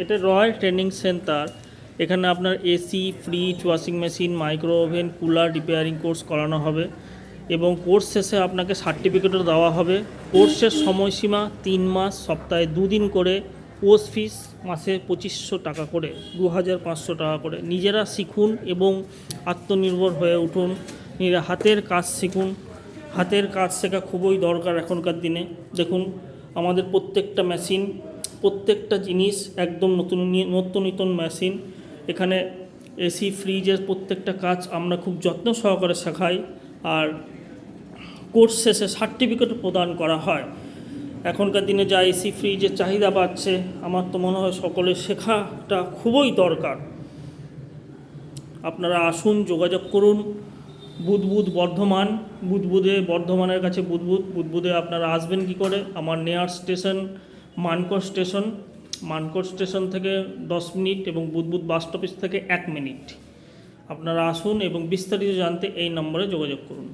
এটা royal training centre. এখানে আপনার AC, fridge, washing machine, micro oven, cooler repairing course করানো হবে এবং কোর্স শেষে আপনাকে সার্টিফিকেটও দেওয়া হবে। কোর্সের সময়সীমা 3 মাস, সপ্তাহে 2 দিন করে। কোর্স ফিস মাসে 2500 টাকা করে, 2500 টাকা করে। নিজেরা শিখুন এবং আত্মনির্ভর হয়ে উঠুন। হাতের কাজ শিখুন। হাতের কাজ শেখা খুবই দরকার এখনকার দিনে। দেখুন আমাদের প্রত্যেকটা মেশিন, প্রত্যেকটা জিনিস একদম নতুন মেশিন। এখানে এসি, ফ্রিজের প্রত্যেকটা কাজ আমরা খুব যত্ন সহকারে শেখাই আর কোর্স শেষে সার্টিফিকেট প্রদান করা হয়। এখনকার দিনে যা এসি, ফ্রিজের চাহিদা বাড়ছে, আমার তো মনে হয় সকলের শেখাটা খুবই দরকার। আপনারা আসুন, যোগাযোগ করুন। বুদবুদ বর্ধমান, বর্ধমানের কাছে বুদবুদে আপনারা আসবেন কি করে? আমার নেয়ার স্টেশন মানকর স্টেশন থেকে 10 মিনিট এবং বুদবুদ বাস স্টপেজ থেকে 1 মিনিট। আপনারা আসুন এবং বিস্তারিত জানতে এই নম্বরে যোগাযোগ করুন।